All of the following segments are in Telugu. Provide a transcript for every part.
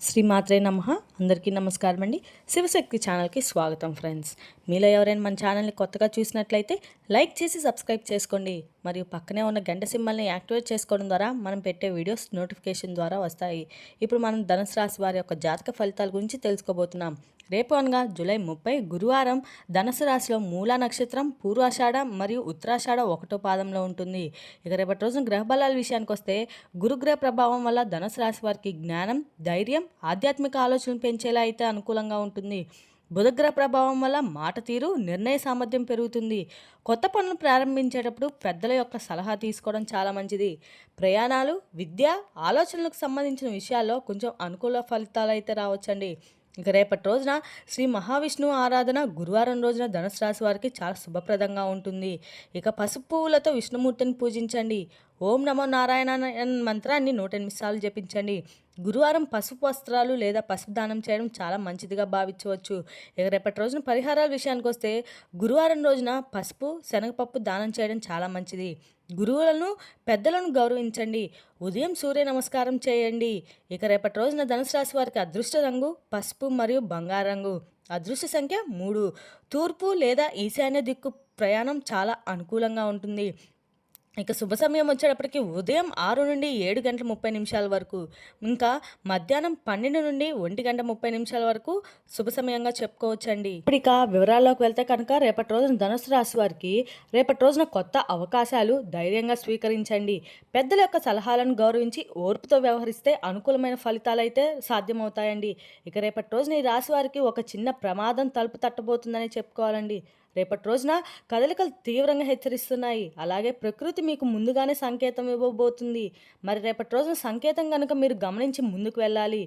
శ్రీమాత్రే నమః. అందరికీ నమస్కారం అండి. శివశక్తి ఛానల్కి స్వాగతం ఫ్రెండ్స్. మీలో ఎవరైనా మన ఛానల్ని కొత్తగా చూసినట్లయితే లైక్ చేసి సబ్స్క్రైబ్ చేసుకోండి. మరియు పక్కనే ఉన్న గంట సింబల్ని యాక్టివేట్ చేసుకోవడం ద్వారా మనం పెట్టే వీడియోస్ నోటిఫికేషన్ ద్వారా వస్తాయి. ఇప్పుడు మనం ధనుసు రాశి వారి యొక్క జాతక ఫలితాల గురించి తెలుసుకోబోతున్నాం. రేపు అనగా జూలై 30 గురువారం ధనుసు రాశిలో మూలా నక్షత్రం, పూర్వాషాఢ మరియు ఉత్తరాషాఢ 1వ పాదంలో ఉంటుంది. ఇక రేపటి రోజున గ్రహ బలాల విషయానికి వస్తే గురుగ్రహ ప్రభావం వల్ల ధనుసు రాశి వారికి జ్ఞానం, ధైర్యం, ఆధ్యాత్మిక ఆలోచనలు పెంచేలా అయితే అనుకూలంగా ఉంటుంది. బుధగ్రహ ప్రభావం వల్ల మాట తీరు, నిర్ణయ సామర్థ్యం పెరుగుతుంది. కొత్త పనులు ప్రారంభించేటప్పుడు పెద్దల యొక్క సలహా తీసుకోవడం చాలా మంచిది. ప్రయాణాలు, విద్య, ఆలోచనలకు సంబంధించిన విషయాల్లో కొంచెం అనుకూల ఫలితాలు అయితే రావచ్చండి. ఇక రేపటి రోజున శ్రీ మహావిష్ణువు ఆరాధన గురువారం రోజున ధనుసు రాశి వారికి చాలా శుభప్రదంగా ఉంటుంది. ఇక పసుపు పువ్వులతో విష్ణుమూర్తిని పూజించండి. ఓం నమో నారాయణ మంత్రాన్ని 108 సార్లు జపించండి. గురువారం పసుపు వస్త్రాలు లేదా పసుపు దానం చేయడం చాలా మంచిదిగా భావించవచ్చు. ఇక రేపటి రోజున పరిహారాల విషయానికి వస్తే గురువారం రోజున పసుపు, శనగపప్పు దానం చేయడం చాలా మంచిది. గురువులను, పెద్దలను గౌరవించండి. ఉదయం సూర్య నమస్కారం చేయండి. ఇక రేపటి రోజున ధనుసు రాశి వారికి అదృష్ట రంగు పసుపు మరియు బంగారు రంగు. అదృష్ట సంఖ్య 3. తూర్పు లేదా ఈశాన్య దిక్కు ప్రయాణం చాలా అనుకూలంగా ఉంటుంది. ఇక శుభ సమయం వచ్చేటప్పటికి ఉదయం 6 నుండి 7 గంటల 30 నిమిషాల వరకు, ఇంకా మధ్యాహ్నం 12 నుండి 1 గంట 30 నిమిషాల వరకు శుభ సమయంగా చెప్పుకోవచ్చండి. ఇప్పుడు ఇక వివరాల్లోకి వెళ్తే కనుక రేపటి రోజున ధనుసు రాశి వారికి రేపటి రోజున కొత్త అవకాశాలు ధైర్యంగా స్వీకరించండి. పెద్దల యొక్క సలహాలను గౌరవించి ఓర్పుతో వ్యవహరిస్తే అనుకూలమైన ఫలితాలు అయితే సాధ్యమవుతాయండి. ఇక రేపటి రోజున ఈ రాశి వారికి ఒక చిన్న ప్రమాదం తలుపు తట్టబోతుందని చెప్పుకోవాలండి. రేపటి రోజున కదలికలు తీవ్రంగా హెచ్చరిస్తున్నాయి. అలాగే ప్రకృతి మీకు ముందుగానే సంకేతం ఇవ్వబోతుంది. మరి రేపటి రోజున సంకేతం కనుక మీరు గమనించి ముందుకు వెళ్ళాలి.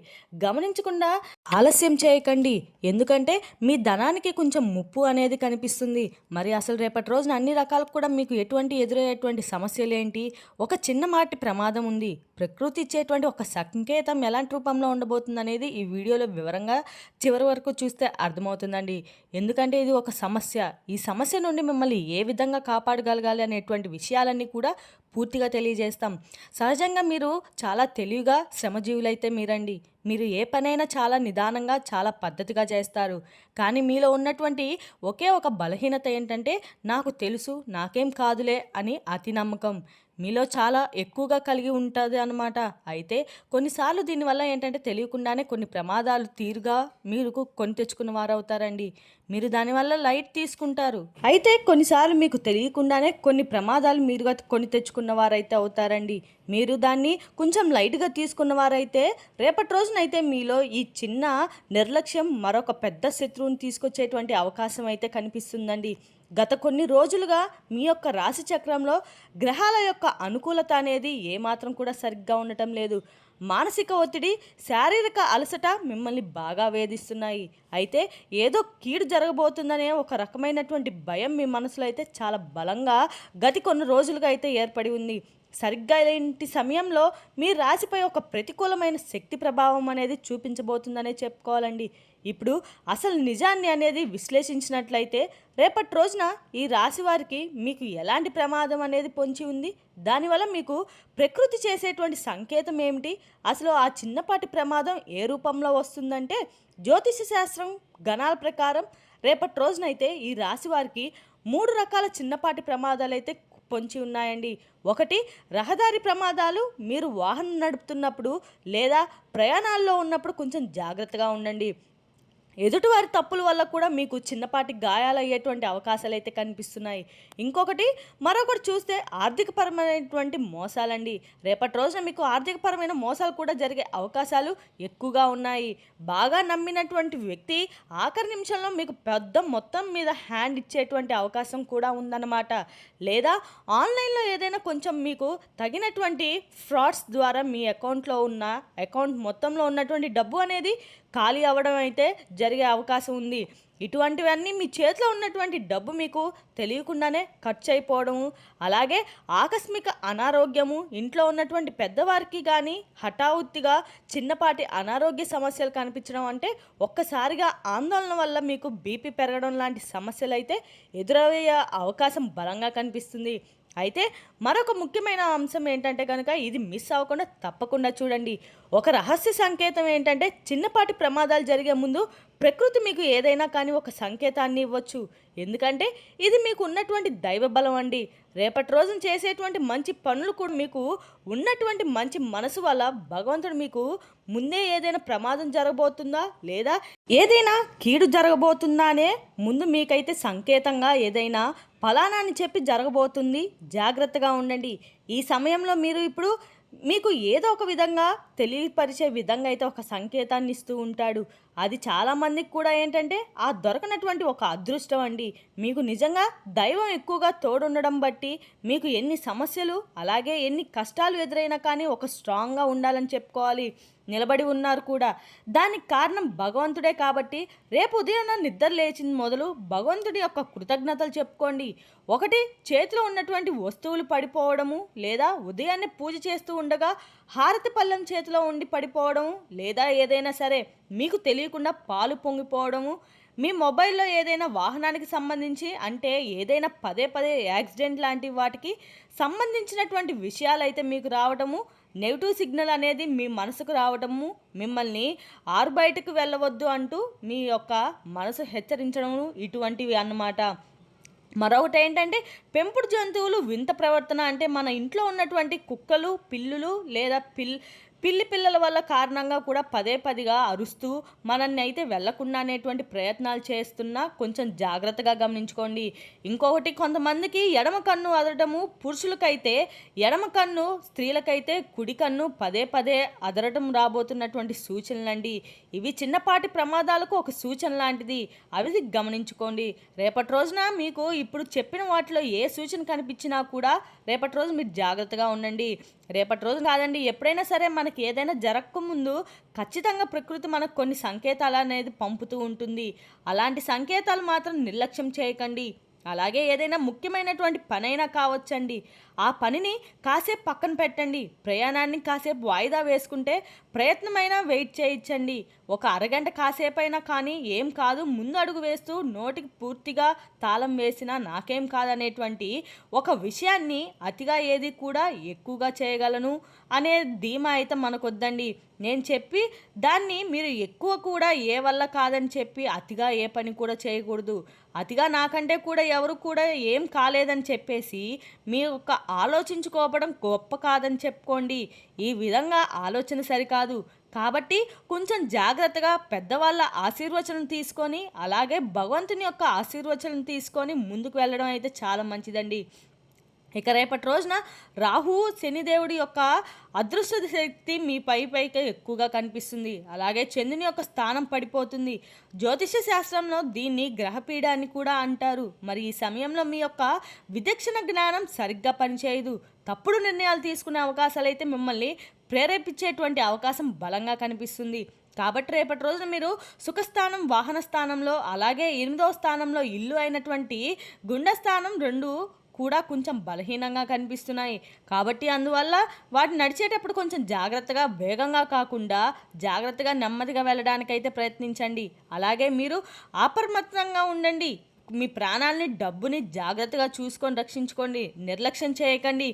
గమనించకుండా ఆలస్యం చేయకండి. ఎందుకంటే మీ ధనానికి కొంచెం ముప్పు అనేది కనిపిస్తుంది. మరి అసలు రేపటి రోజున అన్ని రకాలకు కూడా మీకు ఎదురయ్యేటువంటి సమస్యలు ఏంటి, ఒక చిన్నమాటి ప్రమాదం ఉంది, ప్రకృతి ఇచ్చేటువంటి ఒక సంకేతం ఎలాంటి రూపంలో ఉండబోతుంది అనేది ఈ వీడియోలో వివరంగా చివరి వరకు చూస్తే అర్థమవుతుందండి. ఎందుకంటే ఇది ఒక సమస్య. ఈ సమస్య నుండి మిమ్మల్ని ఏ విధంగా కాపాడగలగాలి అనేటువంటి విషయాలన్నీ కూడా పూర్తిగా తెలియజేస్తాం. సహజంగా మీరు చాలా తెలివిగా శ్రమజీవులైతే మీరండి. మీరు ఏ పనైనా చాలా నిదానంగా, చాలా పద్ధతిగా చేస్తారు. కానీ మీలో ఉన్నటువంటి ఒకే ఒక బలహీనత ఏంటంటే నాకు తెలుసు, నాకేం కాదులే అని అతి నమ్మకం మీలో చాలా ఎక్కువగా కలిగి ఉంటుంది అన్నమాట. అయితే కొన్నిసార్లు దీనివల్ల ఏంటంటే తెలియకుండానే కొన్ని ప్రమాదాలు తీరుగా మీరు కొని తెచ్చుకున్న వారు అవుతారండి. మీరు దానివల్ల లైట్ తీసుకుంటారు. అయితే కొన్నిసార్లు మీకు తెలియకుండానే కొన్ని ప్రమాదాలు మీరుగా కొని తెచ్చుకున్న వారైతే అవుతారండి. మీరు దాన్ని కొంచెం లైట్గా తీసుకున్న వారైతే రేపటి రోజునైతే మీలో ఈ చిన్న నిర్లక్ష్యం మరొక పెద్ద శత్రువుని తీసుకొచ్చేటువంటి అవకాశం అయితే కనిపిస్తుందండి. గత కొన్ని రోజులుగా మీ యొక్క రాశి చక్రంలో గ్రహాల యొక్క అనుకూలత అనేది ఏమాత్రం కూడా సరిగ్గా ఉండటం లేదు. మానసిక ఒత్తిడి, శారీరక అలసట మిమ్మల్ని బాగా వేధిస్తున్నాయి. అయితే ఏదో కీడు జరగబోతుందనే ఒక రకమైనటువంటి భయం మీ మనసులో అయితే చాలా బలంగా గత కొన్ని రోజులుగా అయితే ఏర్పడి ఉంది. సరిగ్గా ఇలాంటి సమయంలో మీ రాశిపై ఒక ప్రతికూలమైన శక్తి ప్రభావం అనేది చూపించబోతుందనే చెప్పుకోవాలండి. ఇప్పుడు అసలు నిజాన్ని అనేది విశ్లేషించినట్లయితే రేపటి రోజున ఈ రాశి వారికి మీకు ఎలాంటి ప్రమాదం అనేది పొంచి ఉంది, దానివల్ల మీకు ప్రకృతి చేసేటువంటి సంకేతం ఏమిటి, అసలు ఆ చిన్నపాటి ప్రమాదం ఏ రూపంలో వస్తుందంటే జ్యోతిష శాస్త్రం గణాల ప్రకారం రేపటి రోజునైతే ఈ రాశి వారికి 3 రకాల చిన్నపాటి ప్రమాదాలు అయితే పొంచి ఉన్నాయండి. ఒకటి, రహదారి ప్రమాదాలు. మీరు వాహనం నడుపుతున్నప్పుడు లేదా ప్రయాణాల్లో ఉన్నప్పుడు కొంచెం జాగ్రత్తగా ఉండండి. ఎదుటివారి తప్పుల వల్ల కూడా మీకు చిన్నపాటి గాయాలయ్యేటువంటి అవకాశాలు అయితే కనిపిస్తున్నాయి. మరొకటి చూస్తే ఆర్థికపరమైనటువంటి మోసాలండి. రేపటి రోజున మీకు ఆర్థికపరమైన మోసాలు కూడా జరిగే అవకాశాలు ఎక్కువగా ఉన్నాయి. బాగా నమ్మినటువంటి వ్యక్తి ఆఖరి నిమిషంలో మీకు పెద్ద మొత్తం మీద హ్యాండ్ ఇచ్చేటువంటి అవకాశం కూడా ఉందన్నమాట. లేదా ఆన్లైన్లో ఏదైనా కొంచెం మీకు తగినటువంటి ఫ్రాడ్స్ ద్వారా మీ అకౌంట్ మొత్తంలో ఉన్నటువంటి డబ్బు అనేది ఖాళీ అవ్వడం అయితే జరిగే అవకాశం ఉంది. ఇటువంటివన్నీ మీ చేతిలో ఉన్నటువంటి డబ్బు మీకు తెలియకుండానే ఖర్చు అయిపోవడము, అలాగే ఆకస్మిక అనారోగ్యము, ఇంట్లో ఉన్నటువంటి పెద్దవారికి కానీ హఠాత్తుగా చిన్నపాటి అనారోగ్య సమస్యలు కనిపించడం, అంటే ఒక్కసారిగా ఆందోళన వల్ల మీకు బీపీ పెరగడం లాంటి సమస్యలు అయితే ఎదురయ్యే అవకాశం బలంగా కనిపిస్తుంది. అయితే మరొక ముఖ్యమైన అంశం ఏంటంటే కనుక ఇది మిస్ అవ్వకుండా తప్పకుండా చూడండి. ఒక రహస్య సంకేతం ఏంటంటే చిన్నపాటి ప్రమాదాలు జరిగే ముందు ప్రకృతి మీకు ఏదైనా కానీ ఒక సంకేతాన్ని ఇవ్వచ్చు. ఎందుకంటే ఇది మీకు ఉన్నటువంటి దైవ బలం అండి. రేపటి రోజున చేసేటువంటి మంచి పనులు కూడా మీకు ఉన్నటువంటి మంచి మనసు వల్ల భగవంతుడు మీకు ముందే ఏదైనా ప్రమాదం జరగబోతుందా లేదా ఏదైనా కీడు జరగబోతుందా అనే ముందు మీకైతే సంకేతంగా ఏదైనా ఫలానా అని చెప్పి జరగబోతుంది, జాగ్రత్తగా ఉండండి. ఈ సమయంలో మీరు ఇప్పుడు మీకు ఏదో ఒక విధంగా తెలియపరిచే విధంగా అయితే ఒక సంకేతాన్ని ఇస్తూ ఉంటాడు. అది చాలామందికి కూడా ఏంటంటే ఆ దొరకనటువంటి ఒక అదృష్టం అండి. మీకు నిజంగా దైవం ఎక్కువగా తోడుండడం బట్టి మీకు ఎన్ని సమస్యలు అలాగే ఎన్ని కష్టాలు ఎదురైనా కానీ ఒక స్ట్రాంగ్గా ఉండాలని చెప్పుకోవాలి. నిలబడి ఉన్నారు కూడా. దానికి కారణం భగవంతుడే కాబట్టి రేపు ఉదయం నిద్ర లేచింది మొదలు భగవంతుడి యొక్క కృతజ్ఞతలు చెప్పుకోండి. ఒకటి చేతిలో ఉన్నటువంటి వస్తువులు పడిపోవడము, లేదా ఉదయాన్నే పూజ చేస్తూ ఉండగా హారతి పళ్ళెం చేతిలో ఉండి పడిపోవడము, లేదా ఏదైనా సరే మీకు తెలియకుండా పాలు పొంగిపోవడము, మీ మొబైల్లో ఏదైనా వాహనానికి సంబంధించి అంటే ఏదైనా పదే పదే యాక్సిడెంట్ లాంటి వాటికి సంబంధించినటువంటి విషయాలు అయితే మీకు రావడము, నెగిటివ్ సిగ్నల్ అనేది మీ మనసుకు రావడము, మిమ్మల్ని ఆరు బయటకు వెళ్ళవద్దు అంటూ మీ యొక్క మనసు హెచ్చరించడము ఇటువంటివి అన్నమాట. మరొకటి ఏంటంటే పెంపుడు జంతువులు వింత ప్రవర్తన అంటే మన ఇంట్లో ఉన్నటువంటి కుక్కలు, పిల్లులు లేదా పిల్లి పిల్లల వల్ల కారణంగా కూడా పదే పదిగా అరుస్తూ మనల్ని అయితే వెళ్లకుండా అనేటువంటి ప్రయత్నాలు చేస్తున్నా కొంచెం జాగ్రత్తగా గమనించుకోండి. ఇంకొకటి కొంతమందికి ఎడమ కన్ను అదరటము పురుషులకైతే, ఎడమ కన్ను స్త్రీలకైతే కుడి కన్ను పదే పదే అదరటం రాబోతున్నటువంటి సూచనలండి. ఇవి చిన్నపాటి ప్రమాదాలకు ఒక సూచన లాంటిది. అవి గమనించుకోండి. రేపటి రోజున మీకు ఇప్పుడు చెప్పిన వాటిలో ఏ సూచన కనిపించినా కూడా రేపటి రోజు మీరు జాగ్రత్తగా ఉండండి. రేపటి రోజు కాదండి, ఎప్పుడైనా సరే మనకి ఏదైనా జరగకముందు ఖచ్చితంగా ప్రకృతి మనకు కొన్ని సంకేతాలు అనేది పంపుతూ ఉంటుంది. అలాంటి సంకేతాలు మాత్రం నిర్లక్ష్యం చేయకండి. అలాగే ఏదైనా ముఖ్యమైనటువంటి పనైనా కావచ్చండి, ఆ పనిని కాసేపు పక్కన పెట్టండి. ప్రయాణాన్ని కాసేపు వాయిదా వేసుకుంటే ప్రయత్నమైనా వెయిట్ చేయించండి. ఒక అరగంట కాసేపైనా కానీ ఏం కాదు, ముందు అడుగు వేస్తూ నోటికి పూర్తిగా తాళం వేసినా నాకేం కాదనేటువంటి ఒక విషయాన్ని అతిగా ఏది కూడా ఎక్కువగా చేయగలను అనే ధీమా అయితే మనకొద్దండి. నేను చెప్పి దాన్ని మీరు ఎక్కువ కూడా ఏ వల్ల కాదని చెప్పి అతిగా ఏ పని కూడా చేయకూడదు. అతిగా నాకంటే కూడా ఎవరు కూడా ఏం కాలేదని చెప్పేసి మీ యొక్క ఆలోచించుకోవడం గొప్ప కాదని చెప్పుకోండి. ఈ విధంగా ఆలోచన సరికాదు. కాబట్టి కొంచెం జాగ్రత్తగా పెద్దవాళ్ళ ఆశీర్వచనం తీసుకొని అలాగే భగవంతుని యొక్క ఆశీర్వచనం తీసుకొని ముందుకు వెళ్ళడం అయితే చాలా మంచిదండి. ఇక రేపటి రోజున రాహువు శనిదేవుడి యొక్క అదృష్ట శక్తి మీ పైకి ఎక్కువగా కనిపిస్తుంది. అలాగే చంద్రుని యొక్క స్థానం పడిపోతుంది. జ్యోతిష శాస్త్రంలో దీన్ని గ్రహపీడ అని కూడా అంటారు. మరి ఈ సమయంలో మీ యొక్క విచక్షణ జ్ఞానం సరిగ్గా పనిచేయదు. తప్పుడు నిర్ణయాలు తీసుకునే అవకాశాలు అయితే మిమ్మల్ని ప్రేరేపించేటువంటి అవకాశం బలంగా కనిపిస్తుంది. కాబట్టి రేపటి రోజున మీరు సుఖస్థానం వాహన స్థానంలో అలాగే 8వ స్థానంలో ఇల్లు అయినటువంటి గుండెస్థానం రెండు కూడా కొంచెం బలహీనంగా కనిపిస్తున్నాయి. కాబట్టి అందువల్ల వాటిని నడిచేటప్పుడు కొంచెం జాగ్రత్తగా వేగంగా కాకుండా జాగ్రత్తగా నెమ్మదిగా వెళ్ళడానికైతే ప్రయత్నించండి. అలాగే మీరు అప్రమత్తంగా ఉండండి. మీ ప్రాణాలని డబ్బుని జాగ్రత్తగా చూసుకొని రక్షించుకోండి. నిర్లక్ష్యం చేయకండి.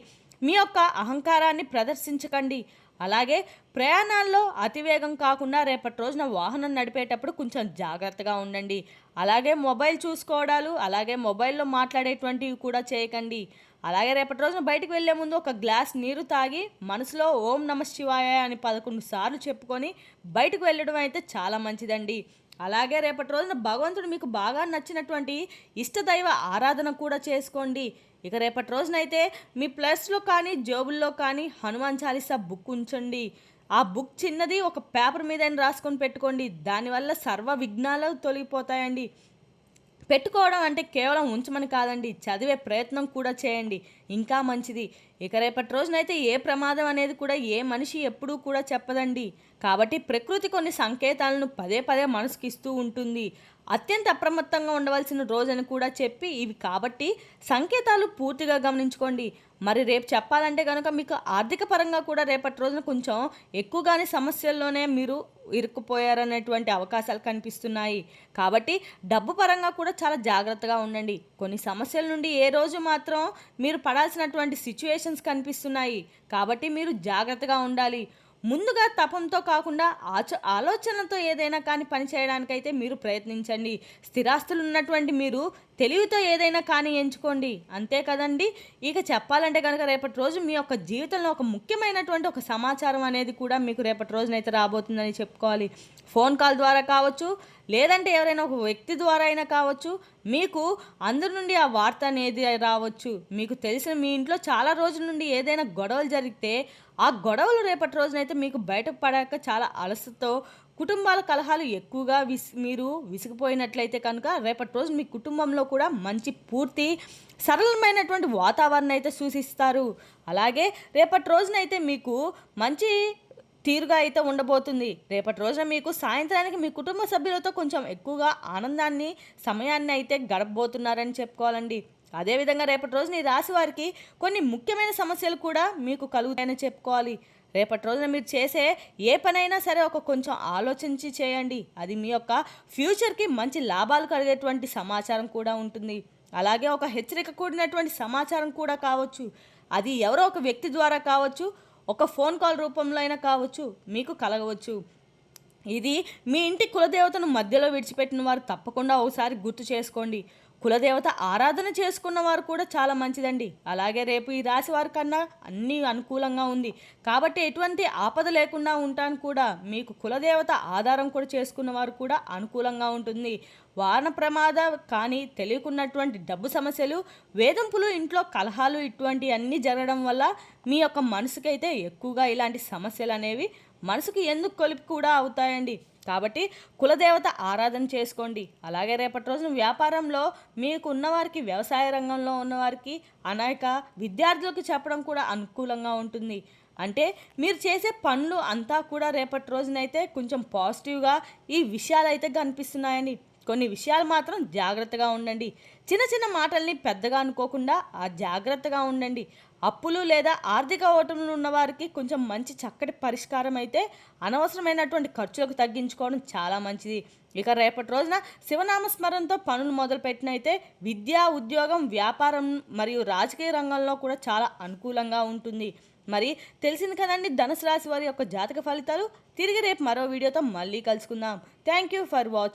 మీ యొక్క అహంకారాన్ని ప్రదర్శించకండి. అలాగే ప్రయాణాల్లో అతివేగం కాకుండా రేపటి రోజున వాహనం నడిపేటప్పుడు కొంచెం జాగ్రత్తగా ఉండండి. అలాగే మొబైల్ చూసుకోవడాలు అలాగే మొబైల్లో మాట్లాడేటువంటివి కూడా చేయకండి. అలాగే రేపటి రోజున బయటకు వెళ్ళే ముందు ఒక గ్లాస్ నీరు తాగి మనసులో ఓం నమ శివాయ అని 11 సార్లు చెప్పుకొని బయటకు వెళ్ళడం అయితే చాలా మంచిదండి. అలాగే రేపటి రోజున భగవంతుడు మీకు బాగా నచ్చినటువంటి ఇష్టదైవ ఆరాధన కూడా చేసుకోండి. ఇక రేపటి రోజునైతే మీ ప్లస్లో కానీ జేబుల్లో కానీ హనుమాన్ చాలీసా బుక్ ఉంచండి. ఆ బుక్ చిన్నది ఒక పేపర్ మీద రాసుకొని పెట్టుకోండి. దానివల్ల సర్వ విఘ్నాలు తొలగిపోతాయండి. పెట్టుకోవడం అంటే కేవలం ఉంచమని కాదండి, చదివే ప్రయత్నం కూడా చేయండి, ఇంకా మంచిది. ఇక రేపటి రోజునైతే ఏ ప్రమాదం అనేది కూడా ఏ మనిషి ఎప్పుడూ కూడా చెప్పదండి. కాబట్టి ప్రకృతి కొన్ని సంకేతాలను పదే పదే మనసుకి ఇస్తూ ఉంటుంది. అత్యంత అప్రమత్తంగా ఉండవలసిన రోజని కూడా చెప్పి ఇవి కాబట్టి సంకేతాలు పూర్తిగా గమనించుకోండి. మరి రేపు చెప్పాలంటే కనుక మీకు ఆర్థిక పరంగా కూడా రేపటి రోజున కొంచెం ఎక్కువగానే సమస్యల్లోనే మీరు ఇరుక్కుపోయారనేటువంటి అవకాశాలు కనిపిస్తున్నాయి. కాబట్టి డబ్బు పరంగా కూడా చాలా జాగ్రత్తగా ఉండండి. కొన్ని సమస్యల నుండి ఏ రోజు మాత్రం మీరు పడాల్సినటువంటి సిచ్యువేషన్స్ కనిపిస్తున్నాయి. కాబట్టి మీరు జాగ్రత్తగా ఉండాలి. ముందుగా తపంతో కాకుండా ఆలోచనతో ఏదైనా కానీ పని చేయడానికైతే మీరు ప్రయత్నించండి. స్థిరాస్తులు ఉన్నటువంటి మీరు తెలివితో ఏదైనా కానీ ఎంచుకోండి. అంతే కదండి. ఇక చెప్పాలంటే కనుక రేపటి రోజు మీ యొక్క జీవితంలో ఒక ముఖ్యమైనటువంటి ఒక సమాచారం అనేది కూడా మీకు రేపటి రోజునైతే రాబోతుందని చెప్పుకోవాలి. ఫోన్ కాల్ ద్వారా కావచ్చు, లేదంటే ఎవరైనా ఒక వ్యక్తి ద్వారా అయినా కావచ్చు, మీకు అందరి నుండి ఆ వార్త అనేది రావచ్చు. మీకు తెలిసిన మీ ఇంట్లో చాలా రోజుల నుండి ఏదైనా గొడవలు జరిగితే ఆ గొడవలు రేపటి రోజునైతే మీకు బయటకు పడాక చాలా అలసతో కుటుంబాల కలహాలు ఎక్కువగా మీరు విసిగిపోయినట్లయితే కనుక రేపటి రోజు మీ కుటుంబంలో కూడా మంచి పూర్తి సరళమైనటువంటి వాతావరణం అయితే సూచిస్తారు. అలాగే రేపటి రోజునైతే మీకు మంచి తీరుగా అయితే ఉండబోతుంది. రేపటి రోజున మీకు సాయంత్రానికి మీ కుటుంబ సభ్యులతో కొంచెం ఎక్కువగా ఆనందాన్ని సమయాన్ని అయితే గడపబోతున్నారని చెప్పుకోవాలండి. అదేవిధంగా రేపటి రోజున ఈ రాశి వారికి కొన్ని ముఖ్యమైన సమస్యలు కూడా మీకు కలుగుతాయని చెప్పుకోవాలి. రేపటి రోజున మీరు చేసే ఏ పనైనా సరే కొంచెం ఆలోచించి చేయండి. అది మీ యొక్క ఫ్యూచర్కి మంచి లాభాలు కలిగేటువంటి సమాచారం కూడా ఉంటుంది. అలాగే ఒక హెచ్చరిక కూడినటువంటి సమాచారం కూడా కావచ్చు. అది ఎవరో ఒక వ్యక్తి ద్వారా కావచ్చు, ఒక ఫోన్ కాల్ రూపంలో అయినా కావచ్చు, మీకు కలగవచ్చు. ఇది మీ ఇంటి కులదేవతను మధ్యలో విడిచిపెట్టిన వారు తప్పకుండా ఒకసారి గుర్తు చేసుకోండి. కులదేవత ఆరాధన చేసుకున్న వారు కూడా చాలా మంచిదండి. అలాగే రేపు ఈ రాశి వారి కన్నా అన్నీ అనుకూలంగా ఉంది. కాబట్టి ఎటువంటి ఆపద లేకుండా ఉంటాను కూడా. మీకు కులదేవత ఆధారం కూడా చేసుకున్న వారు కూడా అనుకూలంగా ఉంటుంది. వాహన ప్రమాద కానీ తెలియకున్నటువంటి డబ్బు సమస్యలు, వేధింపులు, ఇంట్లో కలహాలు ఇటువంటి అన్నీ జరగడం వల్ల మీ యొక్క మనసుకైతే ఎక్కువగా ఇలాంటి సమస్యలు అనేవి మనసుకు ఎందుకు కొలిపి కూడా అవుతాయండి. కాబట్టి కులదేవత ఆరాధన చేసుకోండి. అలాగే రేపటి రోజున వ్యాపారంలో మీకు ఉన్నవారికి, వ్యవసాయ రంగంలో ఉన్నవారికి, అనేక విద్యార్థులకు చెప్పడం కూడా అనుకూలంగా ఉంటుంది. అంటే మీరు చేసే పనులు అంతా కూడా రేపటి రోజునైతే కొంచెం పాజిటివ్గా ఈ విషయాలు అయితే కనిపిస్తున్నాయండి. కొన్ని విషయాలు మాత్రం జాగ్రత్తగా ఉండండి. చిన్న చిన్న మాటల్ని పెద్దగా అనుకోకుండా జాగ్రత్తగా ఉండండి. అప్పులు లేదా ఆర్థిక ఓటములు ఉన్నవారికి కొంచెం మంచి చక్కటి పరిష్కారం అయితే అనవసరమైనటువంటి ఖర్చులకు తగ్గించుకోవడం చాలా మంచిది. ఇక రేపటి రోజున శివనామస్మరణతో పనులు మొదలుపెట్టినైతే విద్య, ఉద్యోగం, వ్యాపారం మరియు రాజకీయ రంగంలో కూడా చాలా అనుకూలంగా ఉంటుంది. మరి తెలిసింది కదండి ధనుసు రాశి వారి యొక్క జాతక ఫలితాలు. తిరిగి రేపు మరో వీడియోతో మళ్ళీ కలుసుకుందాం. Thank you for watching.